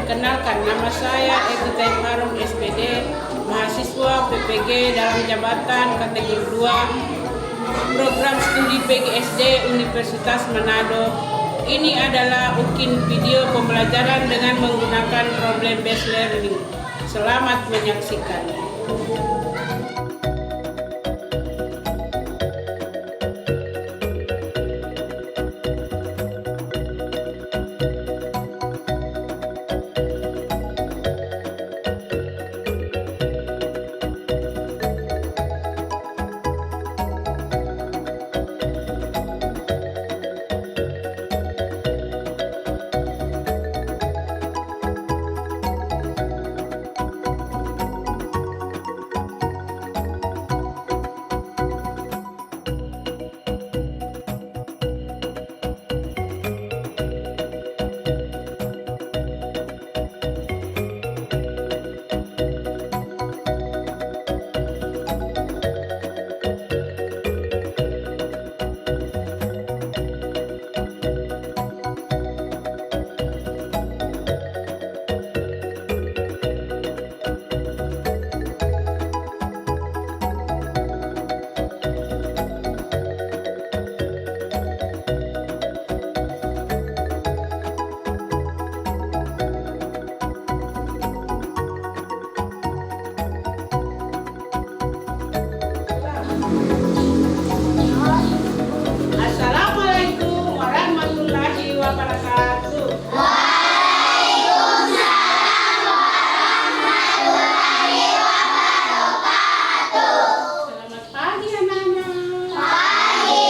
Perkenalkan, nama saya Evita Harum SPD, mahasiswa PPG dalam jabatan kategori 2, program studi PGSD Universitas Manado. Ini adalah ukin video pembelajaran dengan menggunakan problem based learning. Selamat menyaksikan. Assalamualaikum warahmatullahi wabarakatuh. Waalaikumsalam warahmatullahi wabarakatuh. Selamat pagi anak-anak. Pagi.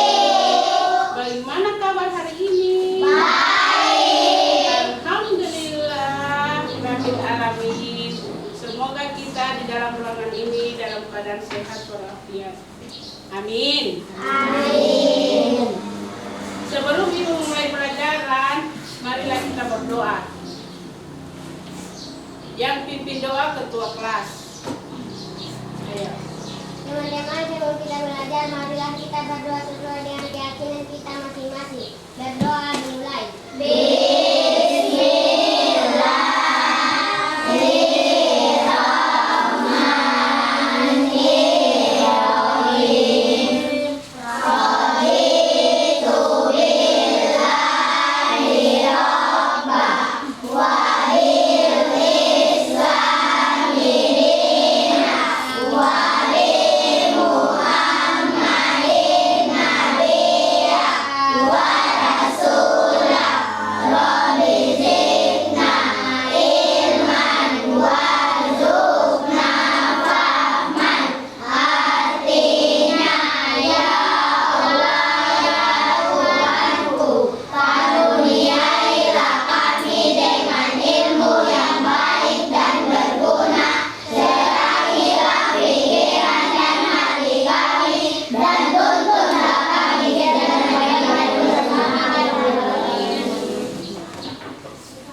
Bagaimana kabar hari ini? Baik. Alhamdulillah rabbil alamin. Semoga kita di dalam ruangan ini dalam keadaan sehat walafiat. Amin. Amin. Sebelum ibu mulai pelajaran, marilah kita berdoa. Yang pimpin doa ketua kelas. Ayo. Teman-teman, sebelum kita belajar, marilah kita berdoa sesuai dengan keyakinan kita masing-masing. Berdoa dimulai.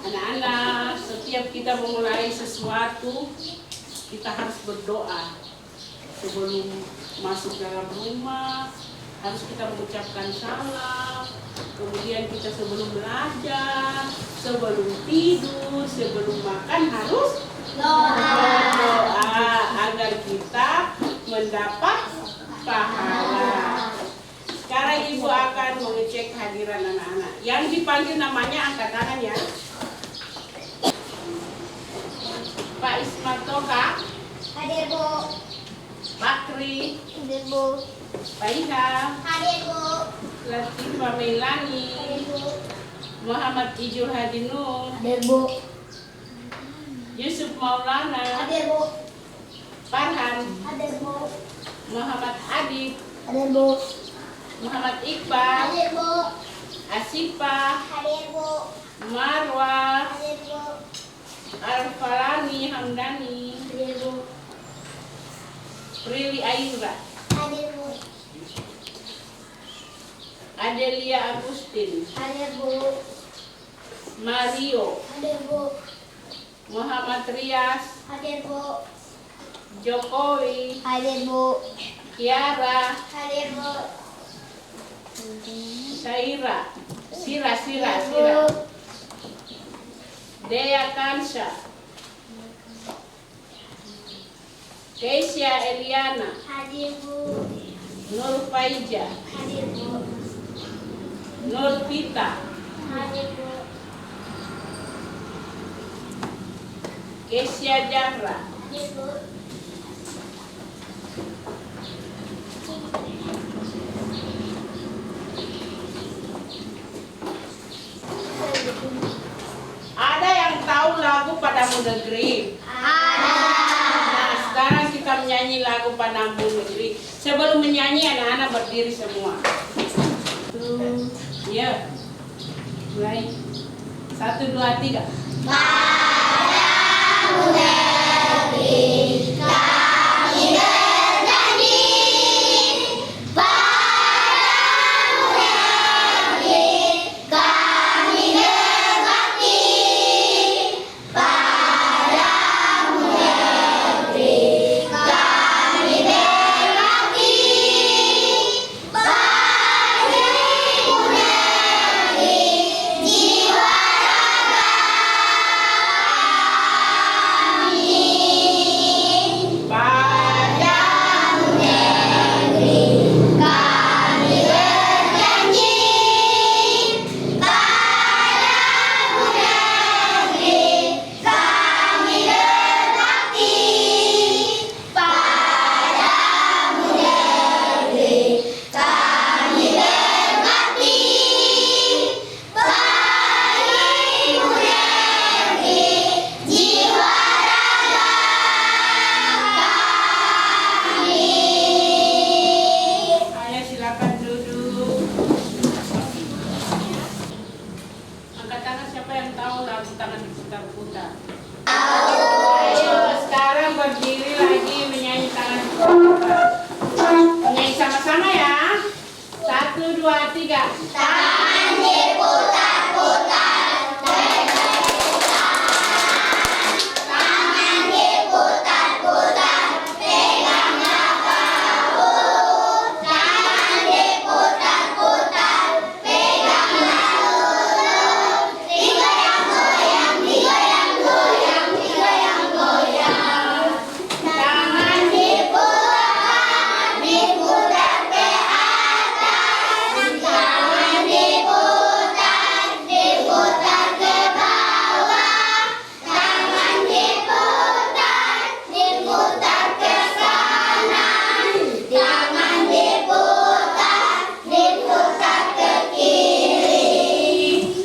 Anak-anak, setiap kita memulai sesuatu, kita harus berdoa. Sebelum masuk dalam rumah, harus kita mengucapkan salam. Kemudian kita sebelum belajar, sebelum tidur, sebelum makan harus berdoa agar kita mendapat pahala. Sekarang ibu akan mengecek kehadiran anak-anak. Yang dipanggil namanya angkat tangan ya. Pak Ismatoka, Hadir, Bu. Bakri, Hadir, Bu. Pak Iha, Hadir, Bu. Latifah Meilani, Hadir, Bu. Muhammad Ijul Hadinur, Hadir, Bu. Yusuf Maulana, Hadir, Bu. Farhan, Hadir, Bu. Muhammad Adib, Hadir, Bu. Muhammad Iqbal, Hadir, Bu. Asifah, Hadir, Bu. Marwa, Hadir, Bu. Alfalani Hamdani, Hadir, Bu. Prilly Ayura, Hadir, Bu. Adelia Agustin, Hadir, Bu. Mario, Hadir, Bu. Muhammad Rias, Hadir, Bu. Jokowi, Hadir, Bu. Kiara, Hadir, Bu. Sira, Hadir, Bu. Dea Kansha, Keisha Eliana, Hadir Bu. Nur Faija, Hadir Bu. Nur Pita, Hadir Bu. Kesia Jahra, Hadir Bu. ada yang tahu lagu Padamu Negeri? Nah, sekarang kita menyanyi lagu Padamu Negeri. Sebelum menyanyi, anak-anak berdiri semua. Ya, mulai. 1, 2, 3. Padamu negeri kami berjanji, padamu negeri kami berbakti, padamu negeri kami berbakti, padamu negeri jiwa Padamu negeri kami berjanji, padamu negeri kami berbakti, padamu negeri kami berbakti, padamu negeri jiwa Ayo silakan duduk. Angkat tangan siapa yang tahu lagu tangan diputar-putar. Ayo sekarang berdiri lagi menyanyi tangan diputar-putar. Menyanyi sama-sama ya. 1, 2, 3. tangan diputar-putar, tangan diputar-putar, peganglah bahu, tangan diputar-putar, peganglah lutut, digoyang-goyang, digoyang-goyang, digoyang-goyang, tangan diputar, diputar ke atas, tangan diputar, diputar ke bawah, tangan diputar, diputar ke kanan, tangan diputar, diputar ke kiri.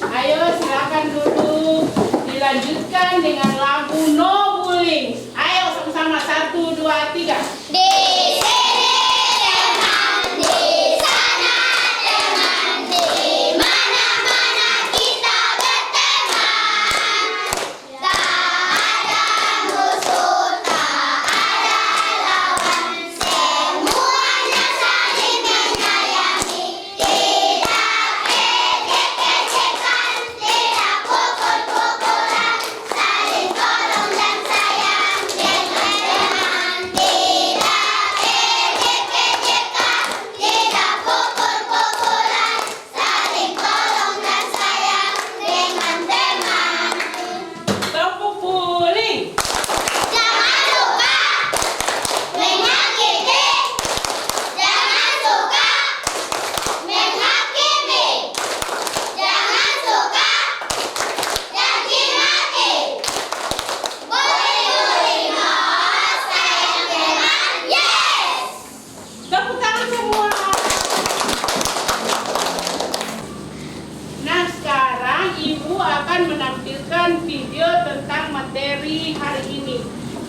Ayo silakan duduk. Dilanjutkan dengan lagu No Bullying. Ayo sama-sama 1, 2, 3. Di sini teman, di sana teman, di mana-mana kita berteman. Tak ada musuh, tak ada lawan, semuanya saling menyayangi. Tidak ejek-ejekan, tidak pukul-pukulan, saling tolong dan sayang dengan teman. Tidak ejek-ejekan, tidak pukul-pukulan, saling tolong dan sayang dengan teman. Tepuk puling. Jangan lupa menyakiti, jangan suka menghakimi, jangan suka caci maki. Bully-bully no, sayang teman, yes. Tepuk tangan semua. Nah, sekarang Ibu akan menampilkan video tentang materi hari ini.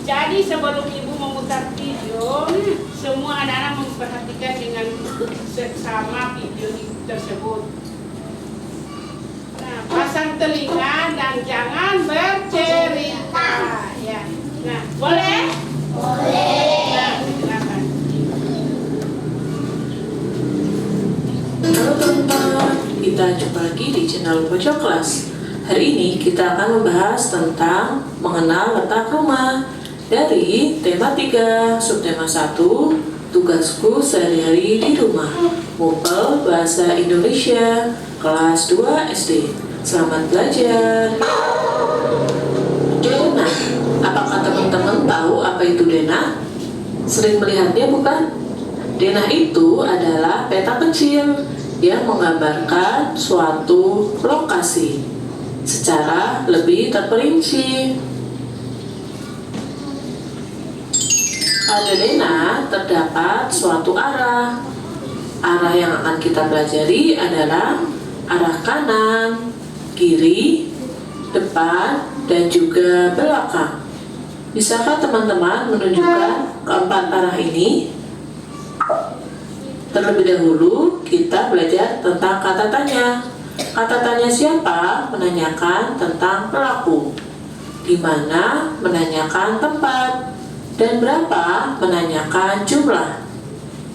Jadi sebelum Ibu memutar video, semua anak-anak memperhatikan dengan seksama video tersebut. Nah, pasang telinga dan jangan bercerita. Ya. Nah, boleh? Boleh. Nah, silakan. Halo teman-teman, kita jumpa lagi di channel Pojok Kelas. Hari ini kita akan membahas tentang mengenal letak rumah dari tema 3, subtema 1, tugasku sehari-hari di rumah, Mupel Bahasa Indonesia, kelas 2 SD. Selamat belajar. itu denah? Sering melihatnya bukan? Denah itu adalah peta kecil yang menggambarkan suatu lokasi secara lebih terperinci. Pada denah terdapat suatu arah. Arah yang akan kita pelajari adalah arah kanan, kiri, depan, dan juga belakang. Bisakah teman-teman menunjukkan keempat arah ini? Terlebih dahulu kita belajar tentang kata tanya. Kata tanya siapa menanyakan tentang pelaku, di mana menanyakan tempat, dan berapa menanyakan jumlah.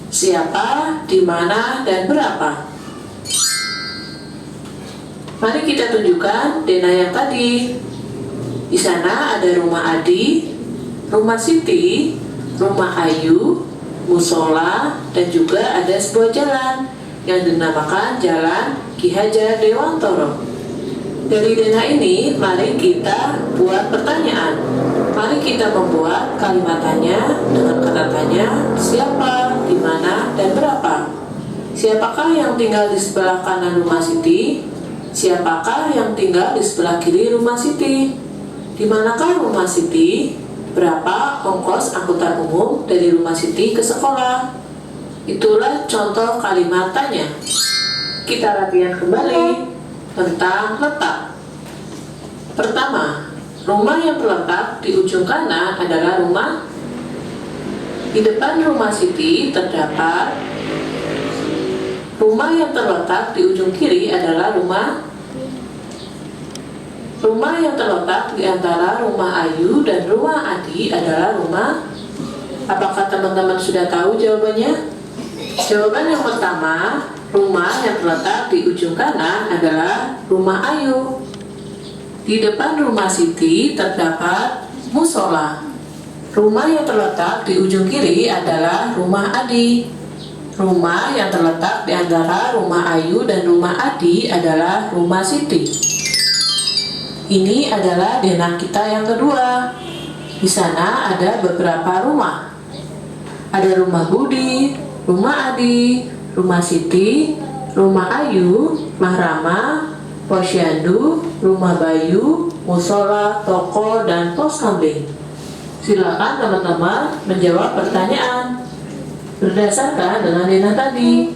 Siapa, di mana, dan berapa. Mari kita tunjukkan denah yang tadi. Di sana ada rumah Adi, rumah Siti, rumah Ayu, musola, dan juga ada sebuah jalan yang dinamakan Jalan Ki Hajar Dewantoro. Dari denah ini, mari kita buat pertanyaan. Mari kita membuat kalimat tanya dengan kata tanya siapa, di mana, dan berapa. Siapakah yang tinggal di sebelah kanan rumah Siti? Siapakah yang tinggal di sebelah kiri rumah Siti? Di manakah rumah Siti? Berapa ongkos angkutan umum dari rumah Siti ke sekolah? Itulah contoh kalimat tanya. Kita latihan kembali tentang letak. Pertama, rumah yang terletak di ujung kanan adalah rumah. Di depan rumah Siti terdapat. Rumah yang terletak di ujung kiri adalah rumah. Rumah yang terletak di antara rumah Ayu dan rumah Adi adalah rumah. Apakah teman-teman sudah tahu jawabannya? Jawaban yang pertama, rumah yang terletak di ujung kanan adalah rumah Ayu. Di depan rumah Siti terdapat musola. Rumah yang terletak di ujung kiri adalah rumah Adi. Rumah yang terletak di antara rumah Ayu dan rumah Adi adalah rumah Siti. Ini adalah denah kita yang kedua. Di sana ada beberapa rumah. Ada rumah Budi, rumah Adi, rumah Siti, rumah Ayu, Mahrama, Posyandu, rumah Bayu, musola, toko, dan pos kambing. Silakan teman-teman menjawab pertanyaan berdasarkan dengan denah tadi.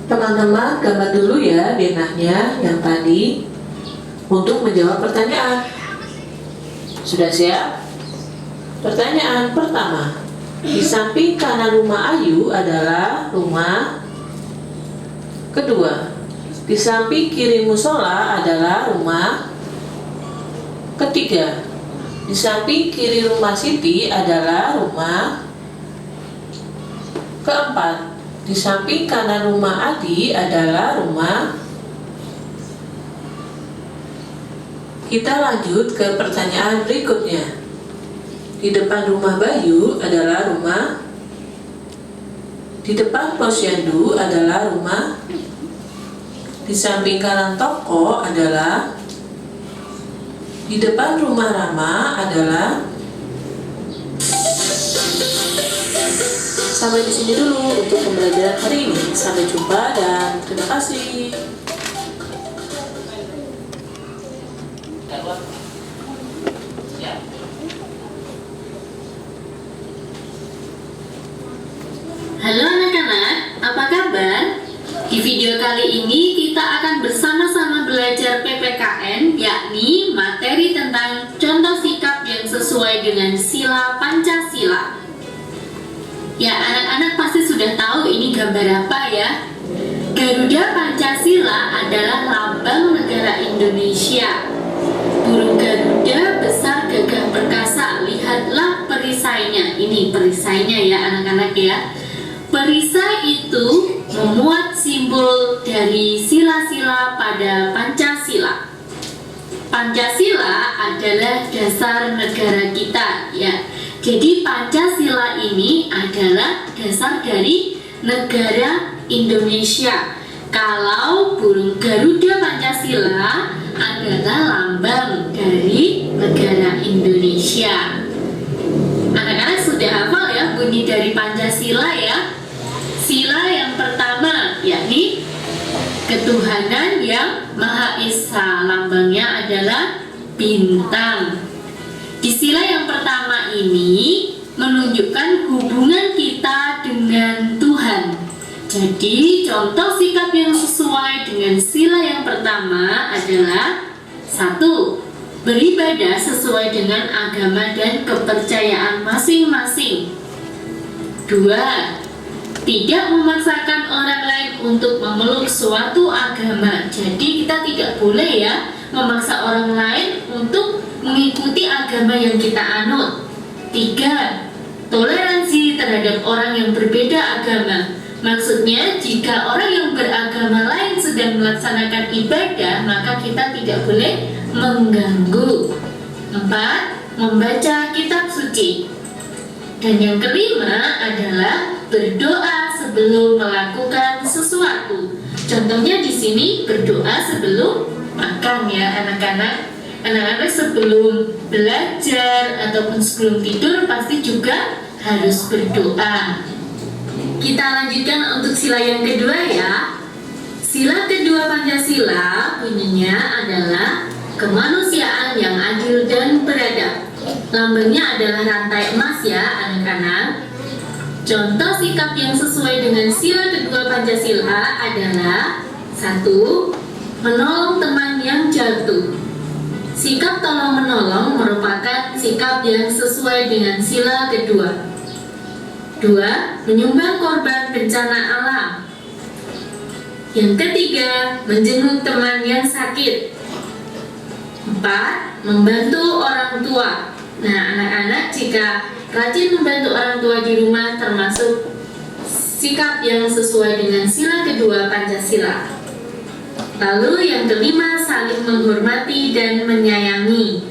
Teman-teman gambar dulu ya denahnya yang tadi untuk menjawab pertanyaan. Sudah siap? Pertanyaan pertama. Di samping kanan rumah Ayu adalah rumah. Kedua, di samping kiri musola adalah rumah. Ketiga, di samping kiri rumah Siti adalah rumah. Keempat, di samping kanan rumah Adi adalah rumah. Kita lanjut ke pertanyaan berikutnya. Di depan rumah Bayu adalah rumah. Di depan Posyandu adalah rumah. Di samping kanan toko adalah. Di depan rumah Rama adalah. Sampai di sini dulu untuk pembelajaran hari ini. Sampai jumpa dan terima kasih. Halo anak-anak, apa kabar? Di video kali ini kita akan bersama-sama belajar PPKN, yakni materi tentang contoh sikap yang sesuai dengan sila Pancasila. Ya, anak-anak pasti sudah tahu ini gambar apa ya? Garuda Pancasila adalah lambang negara Indonesia. Burung Garuda besar gagah perkasa, lihatlah perisainya. Ini perisainya ya anak-anak ya. Perisai itu memuat simbol dari sila-sila pada Pancasila. Pancasila adalah dasar negara kita ya. Jadi Pancasila ini adalah dasar dari negara Indonesia. Kalau burung Garuda Pancasila adalah lambang dari negara Indonesia. Anak-anak sudah bunyi dari Pancasila ya. Sila yang pertama yakni ketuhanan yang Maha Esa, lambangnya adalah bintang. Di sila yang pertama ini menunjukkan hubungan kita dengan Tuhan. Jadi contoh sikap yang sesuai dengan sila yang pertama adalah 1. Beribadah sesuai dengan agama dan kepercayaan masing-masing. 2. Tidak memaksakan orang lain untuk memeluk suatu agama. Jadi kita tidak boleh ya memaksa orang lain untuk mengikuti agama yang kita anut. 3. Toleransi terhadap orang yang berbeda agama. Maksudnya jika orang yang beragama lain sedang melaksanakan ibadah, maka kita tidak boleh mengganggu. 4. Membaca kitab suci. Dan yang kelima adalah berdoa sebelum melakukan sesuatu. Contohnya di sini berdoa sebelum makan ya anak-anak. Anak-anak sebelum belajar ataupun sebelum tidur pasti juga harus berdoa. Kita lanjutkan untuk sila yang kedua ya. Sila kedua Pancasila bunyinya adalah kemanusiaan yang adil dan beradab. Lambangnya adalah rantai emas ya anak-anak. Contoh sikap yang sesuai dengan sila kedua Pancasila adalah 1. Menolong teman yang jatuh. Sikap tolong-menolong merupakan sikap yang sesuai dengan sila kedua. 2. Menyumbang korban bencana alam. Yang ketiga, menjenguk teman yang sakit. 4. Membantu orang tua. Nah, anak-anak jika rajin membantu orang tua di rumah termasuk sikap yang sesuai dengan sila kedua Pancasila. Lalu yang kelima, saling menghormati dan menyayangi.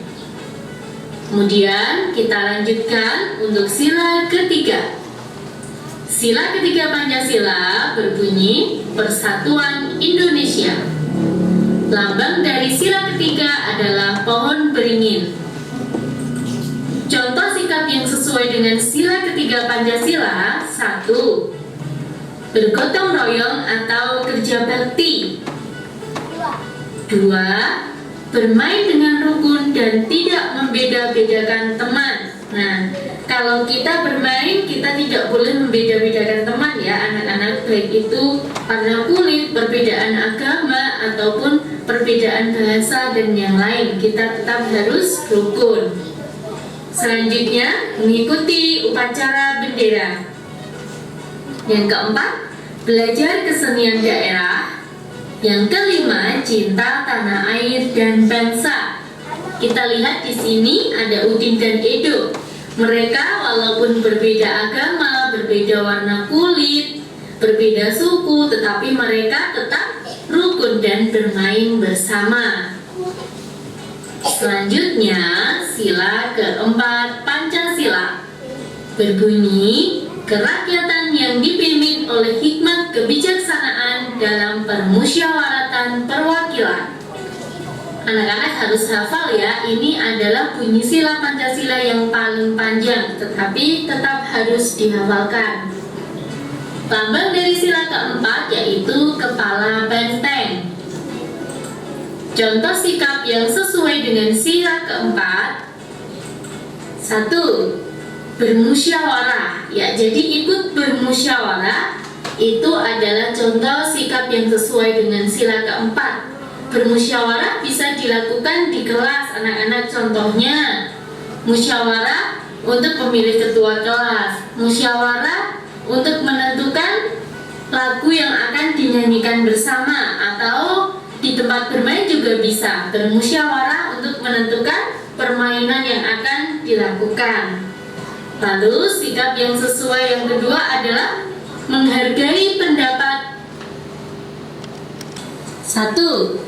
Kemudian kita lanjutkan untuk sila ketiga. Sila ketiga Pancasila berbunyi Persatuan Indonesia. Lambang dari sila ketiga adalah pohon beringin. Contoh sikap yang sesuai dengan sila ketiga Pancasila: 1. Bergotong royong atau kerja bakti. 2. Bermain dengan rukun dan tidak membeda-bedakan teman. Nah, kalau kita bermain, kita tidak boleh membeda-bedakan teman ya anak-anak, baik itu karena kulit, perbedaan agama, ataupun perbedaan bahasa dan yang lain. Kita tetap harus rukun. Selanjutnya, mengikuti upacara bendera. Yang keempat, belajar kesenian daerah. Yang kelima, cinta tanah air dan bangsa. Kita lihat di sini ada Udin dan Edo. Mereka walaupun berbeda agama, berbeda warna kulit, berbeda suku, tetapi mereka tetap rukun dan bermain bersama. Selanjutnya, sila keempat Pancasila berbunyi kerakyatan yang dipimpin oleh hikmat kebijaksanaan dalam permusyawaratan perwakilan. Anak-anak harus hafal ya, ini adalah bunyi sila Pancasila yang paling panjang, tetapi tetap harus dihafalkan. Lambang dari sila keempat yaitu kepala benteng. Contoh sikap yang sesuai dengan sila keempat: 1. Bermusyawarah. Ya, jadi ikut bermusyawarah itu adalah contoh sikap yang sesuai dengan sila keempat. Bermusyawarah bisa dilakukan di kelas anak-anak, contohnya musyawarah untuk memilih ketua kelas, musyawarah untuk menentukan lagu yang akan dinyanyikan bersama, atau di tempat bermain juga bisa bermusyawarah untuk menentukan permainan yang akan dilakukan. Lalu sikap yang sesuai yang kedua adalah menghargai pendapat. 1.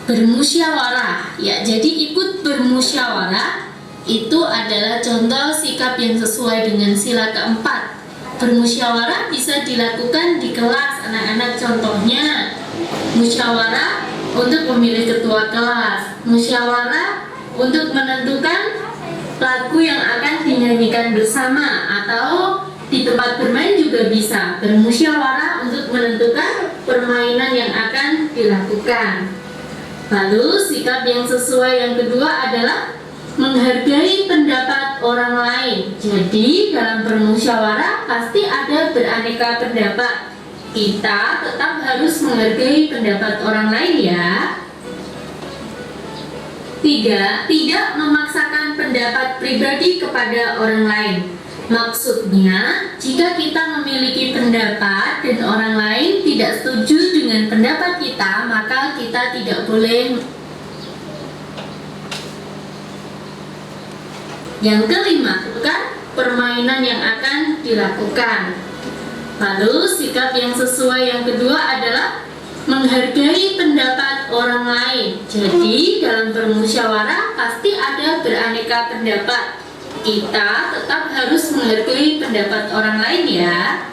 Bermusyawarah. Ya, jadi ikut bermusyawarah itu adalah contoh sikap yang sesuai dengan sila keempat. Bermusyawarah bisa dilakukan di kelas anak-anak, contohnya musyawarah untuk memilih ketua kelas, musyawarah untuk menentukan lagu yang akan dinyanyikan bersama, atau di tempat bermain juga bisa bermusyawarah untuk menentukan permainan yang akan dilakukan. Lalu sikap yang sesuai yang kedua adalah menghargai pendapat orang lain. Jadi dalam bermusyawarah pasti ada beraneka pendapat. Kita tetap harus menghargai pendapat orang lain ya. 3. Tidak memaksakan pendapat pribadi kepada orang lain. Maksudnya, jika kita memiliki pendapat dan orang lain tidak setuju dengan pendapat kita, maka kita tidak boleh. Yang kelima, kan permainan yang akan dilakukan. Lalu sikap yang sesuai yang kedua adalah menghargai pendapat orang lain. Jadi dalam bermusyawarah pasti ada beraneka pendapat. Kita tetap harus menghargai pendapat orang lain ya.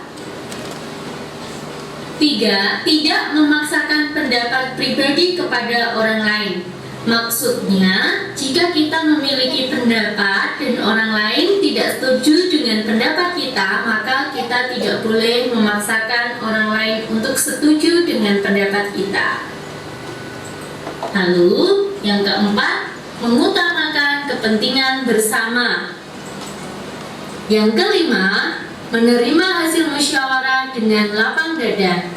3. Tidak memaksakan pendapat pribadi kepada orang lain. Maksudnya, jika kita memiliki pendapat dan orang lain tidak setuju dengan pendapat kita, maka kita tidak boleh memaksakan orang lain untuk setuju dengan pendapat kita. Lalu, yang keempat, mengutamakan kepentingan bersama. Yang kelima, menerima hasil musyawarah dengan lapang dada.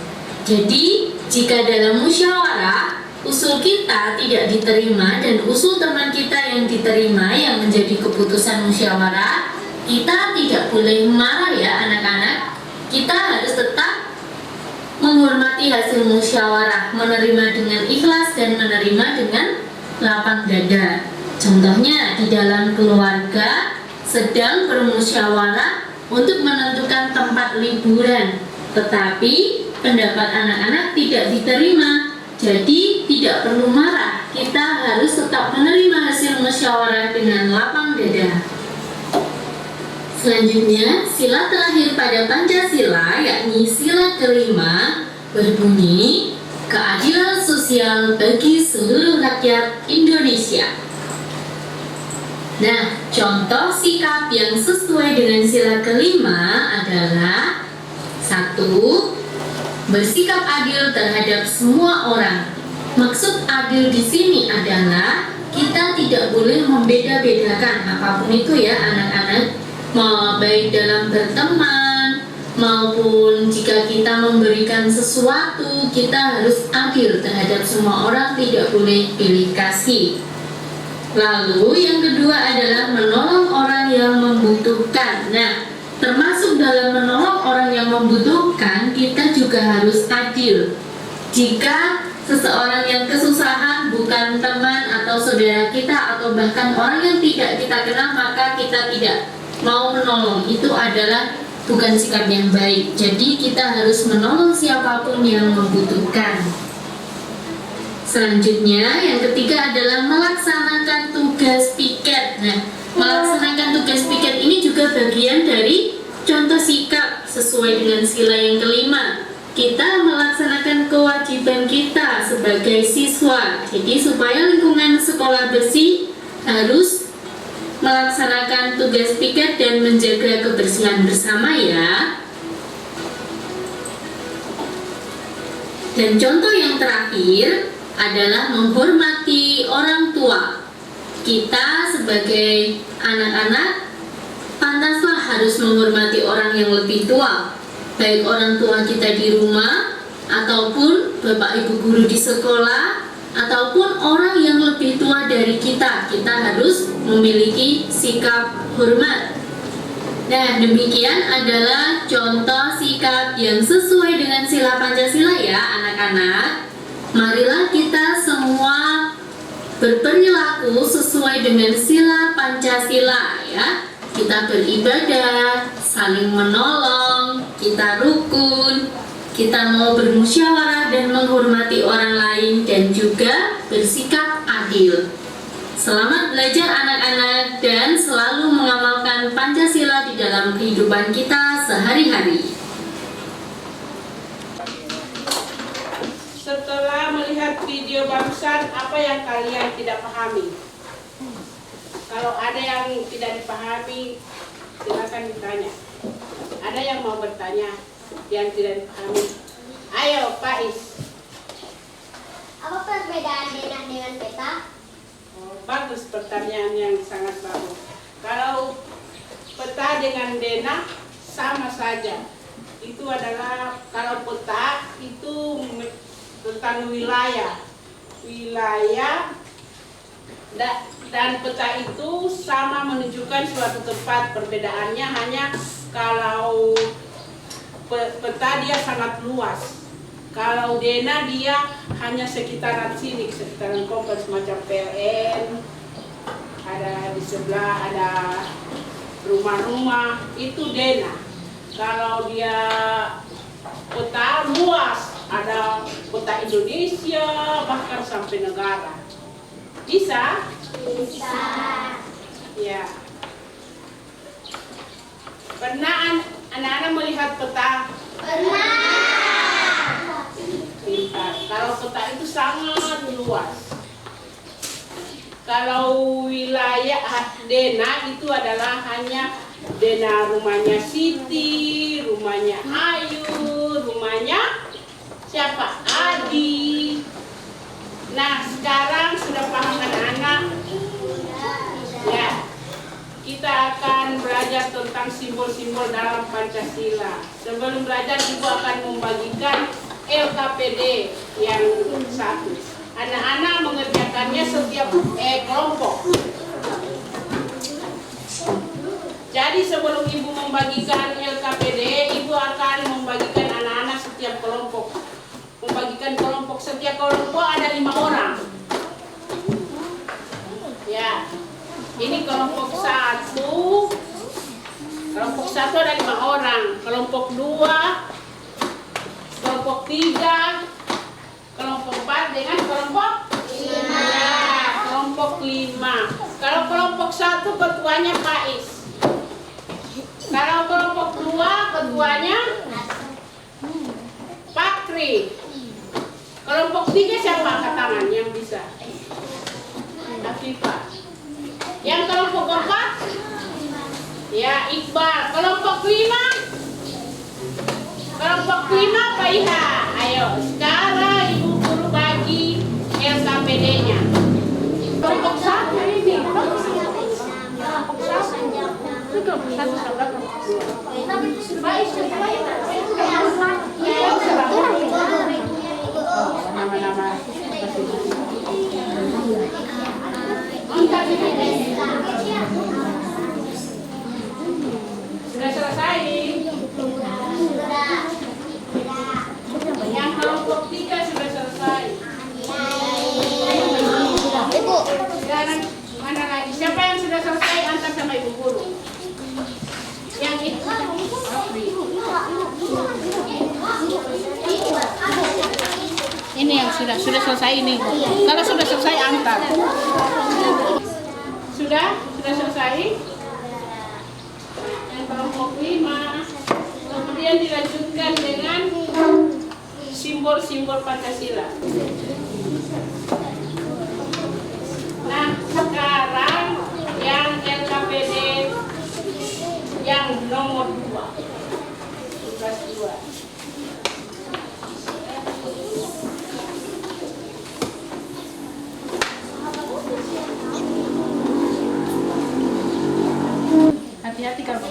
Jadi, jika dalam musyawarah usul kita tidak diterima dan usul teman kita yang diterima yang menjadi keputusan musyawarah, kita tidak boleh marah ya anak-anak. Kita harus tetap menghormati hasil musyawarah, menerima dengan ikhlas dan menerima dengan lapang dada. Contohnya di dalam keluarga sedang bermusyawarah untuk menentukan tempat liburan, tetapi pendapat anak-anak tidak diterima. Jadi tidak perlu marah, kita harus tetap menerima hasil musyawarah dengan lapang dada. Selanjutnya, sila terakhir pada Pancasila, yakni sila kelima, berbunyi keadilan sosial bagi seluruh rakyat Indonesia. Nah, contoh sikap yang sesuai dengan sila kelima adalah 1. Bersikap adil terhadap semua orang. Maksud adil di sini adalah kita tidak boleh membeda-bedakan apapun itu ya anak-anak, mau baik dalam berteman maupun jika kita memberikan sesuatu, kita harus adil terhadap semua orang, tidak boleh pilih kasih. Lalu yang kedua adalah menolong orang yang membutuhkan. Nah, termasuk dalam menolong orang yang membutuhkan, kita juga harus adil. Jika seseorang yang kesusahan bukan teman atau saudara kita atau bahkan orang yang tidak kita kenal, maka kita tidak mau menolong. Itu adalah bukan sikap yang baik. Jadi kita harus menolong siapapun yang membutuhkan. Selanjutnya, yang ketiga adalah melaksanakan tugas piket. Nah, melaksanakan tugas piket ini juga bagian dari contoh sikap sesuai dengan sila yang kelima. Kita melaksanakan kewajiban kita sebagai siswa. Jadi supaya lingkungan sekolah bersih, harus melaksanakan tugas piket dan menjaga kebersihan bersama ya. Dan contoh yang terakhir adalah menghormati orang tua. Kita sebagai anak-anak pantaslah harus menghormati orang yang lebih tua, baik orang tua kita di rumah ataupun bapak ibu guru di sekolah ataupun orang yang lebih tua dari kita. Kita harus memiliki sikap hormat. Nah, demikian adalah contoh sikap yang sesuai dengan sila Pancasila ya anak-anak. Marilah kita semua berperilaku sesuai dengan sila Pancasila ya. Kita beribadah, saling menolong, kita rukun, kita mau bermusyawarah dan menghormati orang lain dan juga bersikap adil. Selamat belajar anak-anak dan selalu mengamalkan Pancasila di dalam kehidupan kita sehari-hari. Setelah melihat video barusan, apa yang kalian tidak pahami? Kalau ada yang tidak dipahami, Silakan ditanya. Ada yang mau bertanya yang tidak dipahami? Ayo, Pak Is. Apa perbedaan denah dengan peta? Oh, bagus, pertanyaan yang sangat bagus. Kalau peta dengan denah sama saja. Itu adalah, kalau peta itu tentang wilayah. Dan peta itu sama menunjukkan suatu tempat. Perbedaannya hanya kalau peta dia sangat luas. Kalau denah dia hanya sekitaran sini, sekitaran kompleks macam PLN, ada di sebelah ada rumah-rumah, itu denah. Kalau dia peta luas, ada peta Indonesia bahkan sampai negara. Bisa? Bisa. Ya. Pernah anak-anak melihat peta? Pernah. Pintar. Kalau peta itu sangat luas. Kalau wilayah denah itu adalah hanya denah rumahnya Siti, rumahnya Ayu, rumahnya siapa? Adi. Nah, sekarang sudah paham anak-anak? Ya. Kita akan belajar tentang simbol-simbol dalam Pancasila. Sebelum belajar, Ibu akan membagikan LKPD yang satu. Anak-anak mengerjakannya setiap kelompok. Jadi sebelum Ibu membagikan LKPD, Ibu akan membagikan anak-anak setiap kelompok. Membagikan kelompok, setiap kelompok ada 5 orang. Ya, ini kelompok 1. Kelompok 1 ada 5 orang. Kelompok 2, kelompok 3, kelompok 4 dengan kelompok 5. Ya, kelompok 5. Kalau kelompok 1 ketuanya Pak Is. Kalau kelompok 2 ketuanya Pak Kri. Kelompok 3 siapa angkat tangan yang bisa? Afifah. Yang kelompok 4? Ya, Iqbal. Kelompok 5? Kelompok 5 Pak Iha. Ayo, sekarang Ibu guru bagi LKPD-nya. Kelompok 1 ini. Kelompok 1. Nama-nama sudah selesai. Yang kelompok 3 sudah selesai. Sekarang mana lagi? Siapa yang sudah selesai antar sama Ibu guru? Yang itu. Ini yang sudah selesai ini. Kalau sudah selesai antar. Sudah selesai. Yang kelompok 5. Kemudian dilanjutkan dengan simbol-simbol Pancasila. Nah, sekarang yang LKPD yang nomor 2. Tugas 2. Hati-hati kalau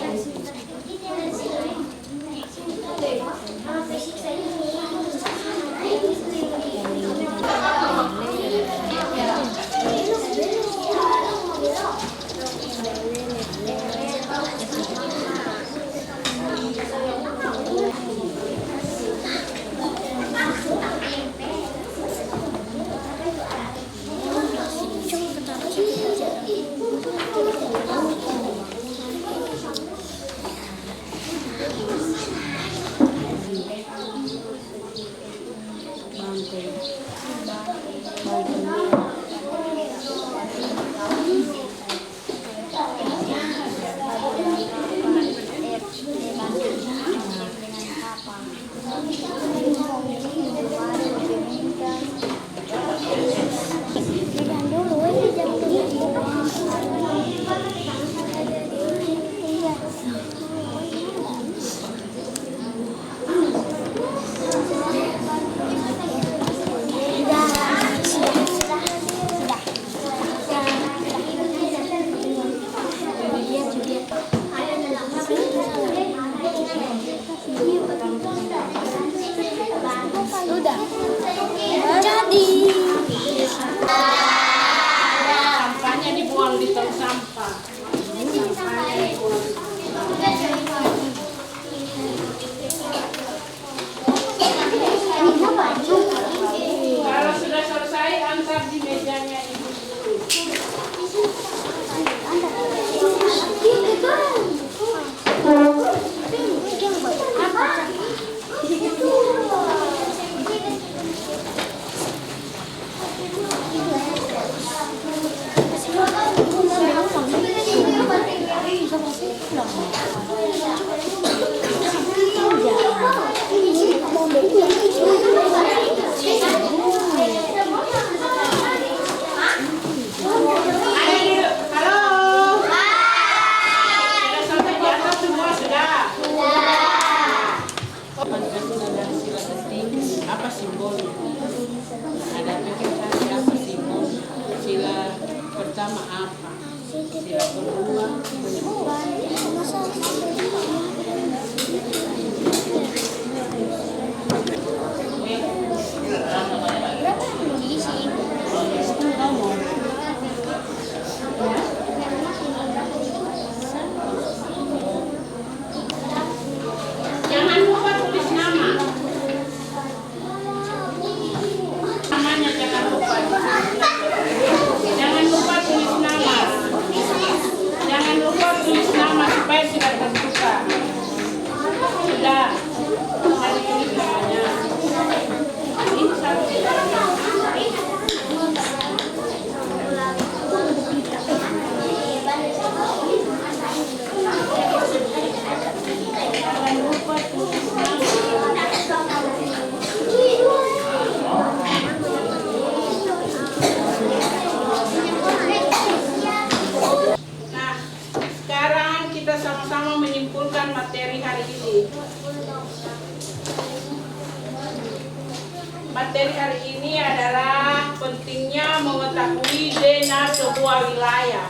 Materi hari ini adalah pentingnya mengetahui DNA sebuah wilayah.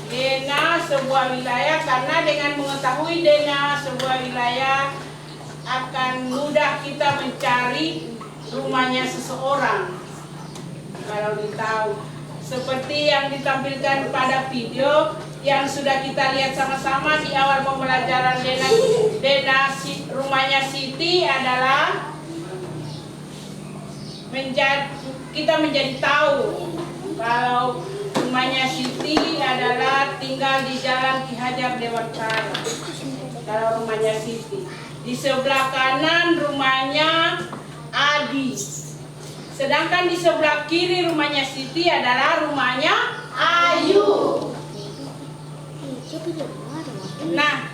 DNA sebuah wilayah, karena dengan mengetahui DNA sebuah wilayah akan mudah kita mencari rumahnya seseorang. Kalau tahu, seperti yang ditampilkan pada video yang sudah kita lihat sama-sama di awal pembelajaran DNA rumahnya Siti adalah kita menjadi tahu kalau rumahnya Siti adalah tinggal di Jalan Ki Hajar Dewantara. Kalau rumahnya Siti, di sebelah kanan rumahnya Adi, sedangkan di sebelah kiri rumahnya Siti adalah rumahnya Ayu. Nah,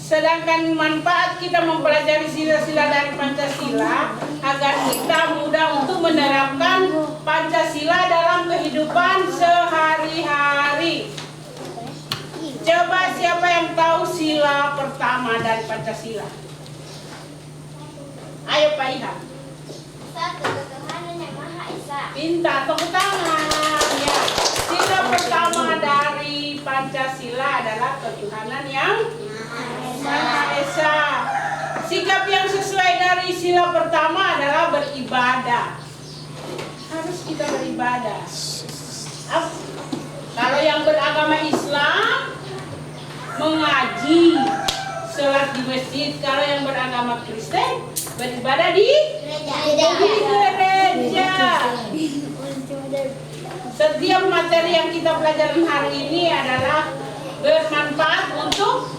sedangkan manfaat kita mempelajari sila-sila dari Pancasila agar kita mudah untuk menerapkan Pancasila dalam kehidupan sehari-hari. Coba siapa yang tahu sila pertama dari Pancasila? Ayo Pak Ihan. Satu, ketuhanan yang Maha Esa. Pintar, tepuk tangan. Ya. Sila pertama dari Pancasila adalah ketuhanan yang Maha Esa. Sikap yang sesuai dari sila pertama adalah beribadah. Harus kita beribadah. Kalau yang beragama Islam mengaji, sholat di masjid. Kalau yang beragama Kristen beribadah di gereja. Setiap materi yang kita pelajari hari ini adalah bermanfaat untuk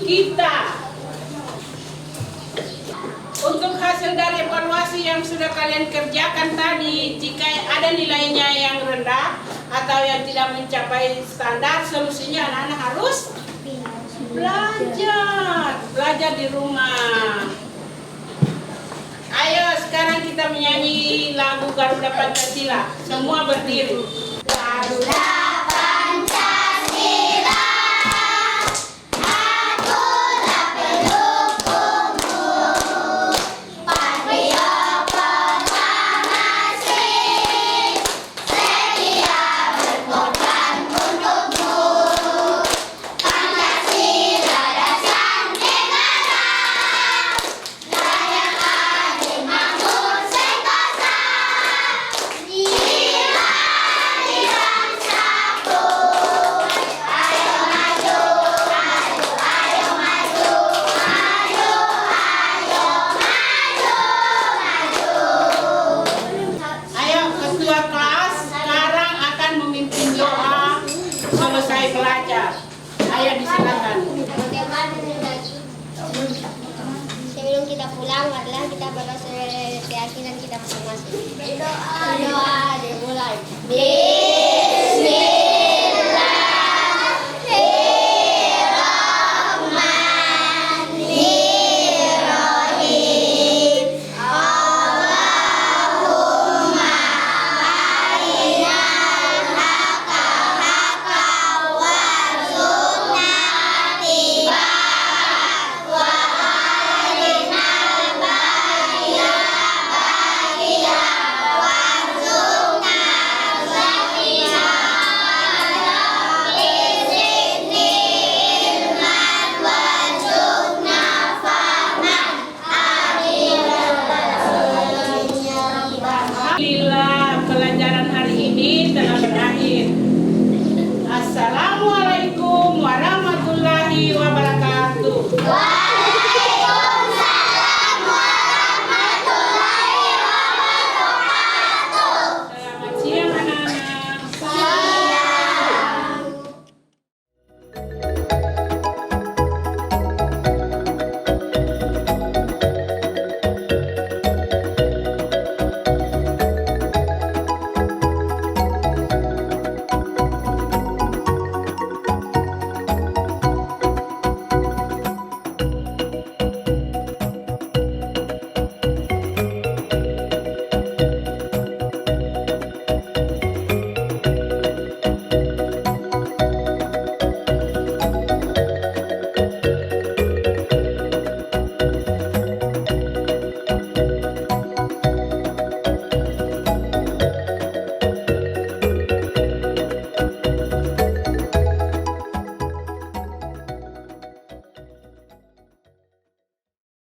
kita. Untuk hasil dari evaluasi yang sudah kalian kerjakan tadi, jika ada nilainya yang rendah atau yang tidak mencapai standar, solusinya anak-anak harus belajar di rumah. Ayo sekarang kita menyanyi lagu Garuda Pancasila. Semua berdiri. Garuda Pancasila, akulah pendukungmu, patriotka penasih, setia berkorban untukmu. Pancasila dasar negara, layak adil makmur sentosa, jiwa dirangsaku. Ayo maju, ayo, ayo maju, ayo, ayo maju, maju. Ayo ketua kelas sekarang akan memimpin doa selesai belajar. Ayo disilakan. Sebelum kita pulang adalah kita berdoa sesuai keyakinan kita masing-masing. Doa dimulai.